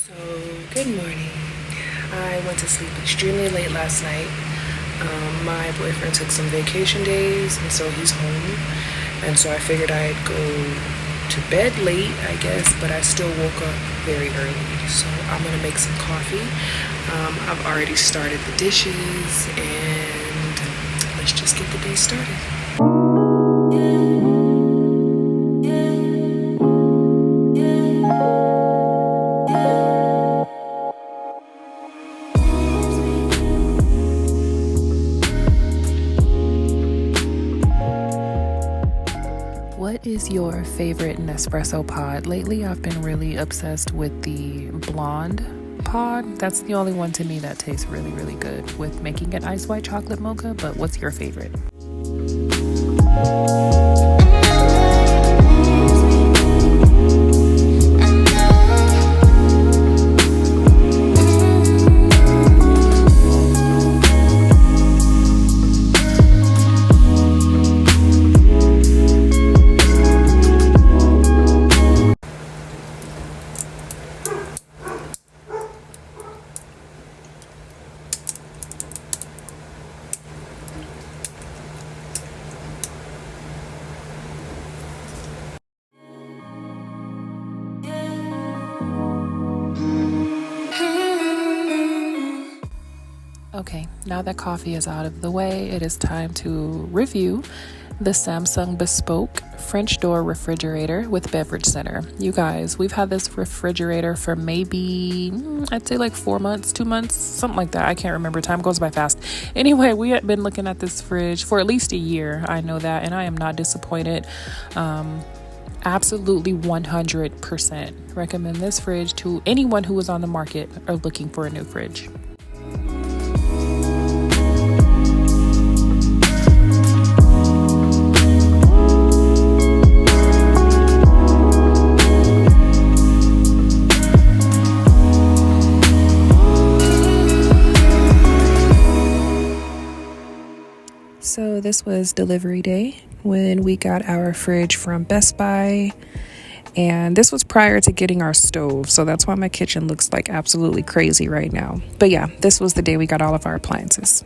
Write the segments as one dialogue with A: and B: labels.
A: So, good morning. I went to sleep extremely late last night. My boyfriend took some vacation days, and so he's home. And so I figured I'd go to bed late, I guess, but I still woke up very early. So I'm gonna make some coffee. I've already started the dishes, and let's just get the day started. What is your favorite Nespresso pod? Lately, I've been really obsessed with the blonde pod. That's the only one to me that tastes really, really good with making an ice white chocolate mocha. But what's your favorite? Okay, now that coffee is out of the way, it is time to review the Samsung Bespoke French door refrigerator with beverage center. You guys, we've had this refrigerator for maybe, I'd say like 4 months, 2 months, something like that. I can't remember. Time goes by fast. Anyway, we had been looking at this fridge for at least a year. I know that, and I am not disappointed. Absolutely 100% recommend this fridge to anyone who is on the market or looking for a new fridge. So this was delivery day when we got our fridge from Best Buy, and this was prior to getting our stove, so that's why my kitchen looks like absolutely crazy right now. But yeah, this was the day we got all of our appliances.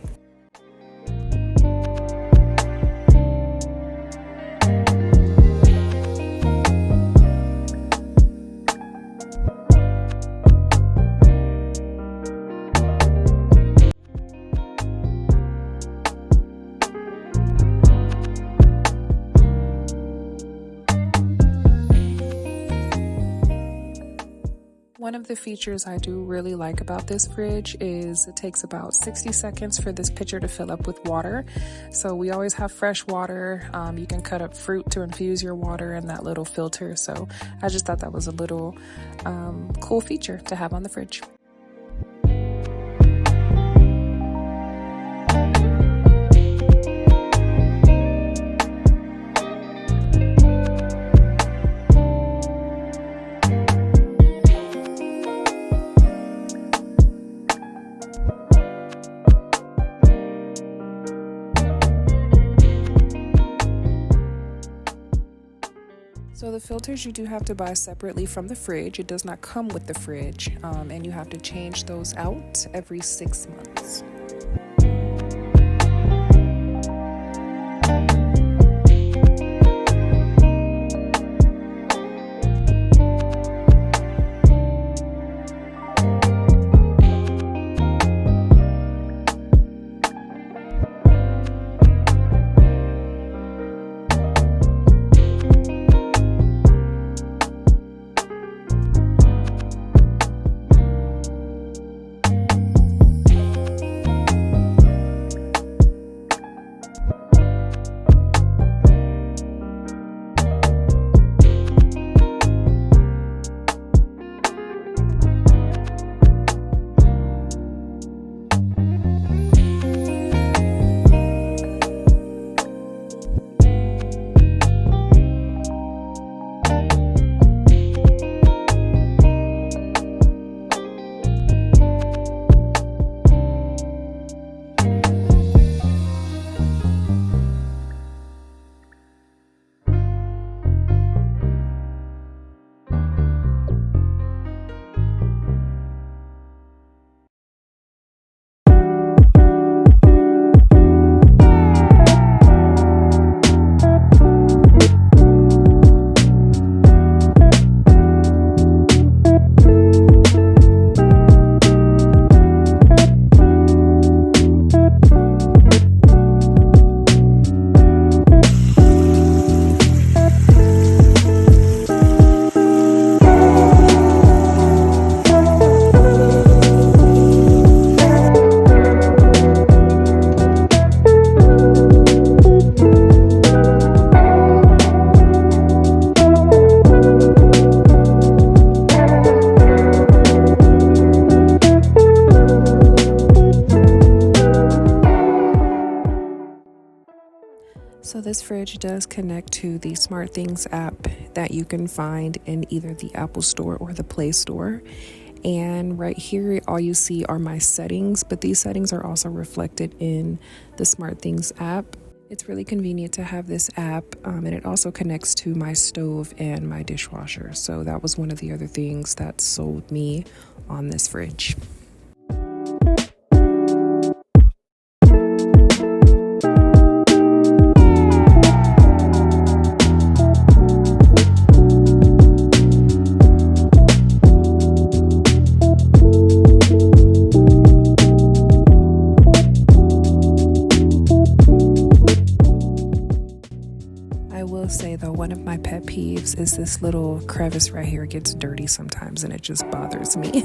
A: One of the features I do really like about this fridge is it takes about 60 seconds for this pitcher to fill up with water. So we always have fresh water. You can cut up fruit to infuse your water in that little filter. So I just thought that was a little cool feature to have on the fridge. So the filters you do have to buy separately from the fridge. It does not come with the fridge, and you have to change those out every 6 months. So this fridge does connect to the SmartThings app that you can find in either the Apple Store or the Play Store. And right here, all you see are my settings, but these settings are also reflected in the SmartThings app. It's really convenient to have this app, and it also connects to my stove and my dishwasher. So that was one of the other things that sold me on this fridge. I will say though, one of my pet peeves is this little crevice right here gets dirty sometimes and it just bothers me.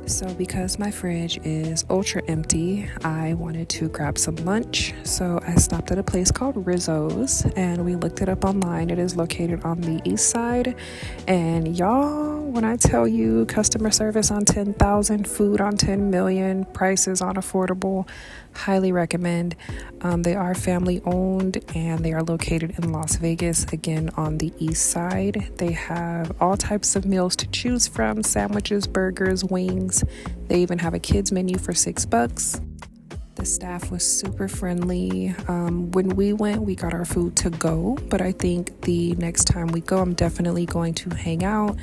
A: So because my fridge is ultra empty, I wanted to grab some lunch. So I stopped at a place called Rizzo's and we looked it up online. It is located on the east side. And y'all, when I tell you customer service on 10,000, food on 10 million, prices on affordable, highly recommend. They are family owned and they are located in Las Vegas, again on the east side. They have all types of meals to choose from: sandwiches, burgers, wings. They even have a kids menu for $6. The staff was super friendly. When we went, we got our food to go, but I think the next time we go, I'm definitely going to hang out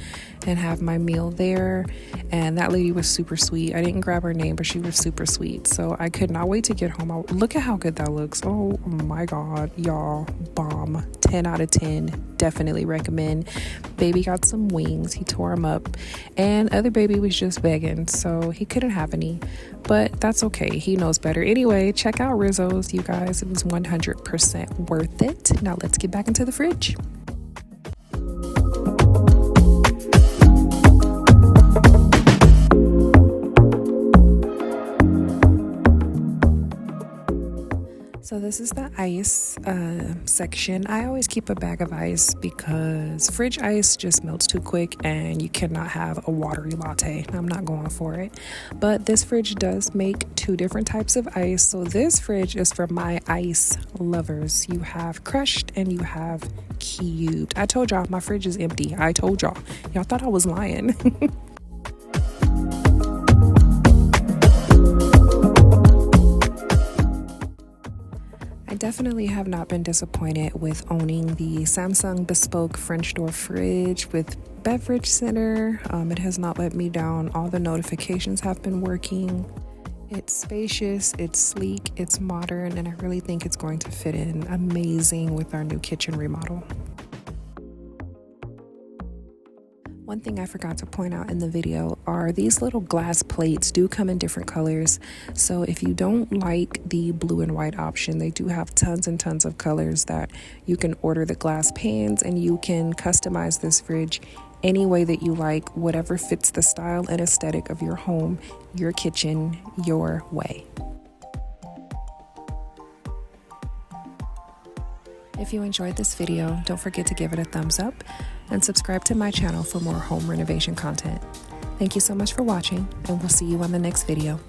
A: and have my meal there. And that lady was super sweet. I didn't grab her name, but she was super sweet. So I could not wait to get home. Look at how good that looks. Oh my God, y'all, bomb. 10 out of 10. Definitely recommend. Baby got some wings. He tore them up. And other baby was just begging, so he couldn't have any. But that's okay. He knows better. Anyway, check out Rizzo's, you guys. It was 100% worth it. Now let's get back into the fridge. So this is the ice section. I always keep a bag of ice because fridge ice just melts too quick and you cannot have a watery latte. I'm not going for it. But this fridge does make 2 different types of ice. So this fridge is for my ice lovers. You have crushed and you have cubed. I told y'all my fridge is empty. I told y'all. Y'all thought I was lying. I definitely have not been disappointed with owning the Samsung Bespoke French door fridge with beverage center. It has not let me down. All the notifications have been working. It's spacious, it's sleek, it's modern, and I really think it's going to fit in amazing with our new kitchen remodel. One thing I forgot to point out in the video are these little glass plates do come in different colors. So if you don't like the blue and white option, they do have tons and tons of colors that you can order the glass pans, and you can customize this fridge any way that you like, whatever fits the style and aesthetic of your home, your kitchen, your way. If you enjoyed this video, don't forget to give it a thumbs up and subscribe to my channel for more home renovation content. Thank you so much for watching, and we'll see you on the next video.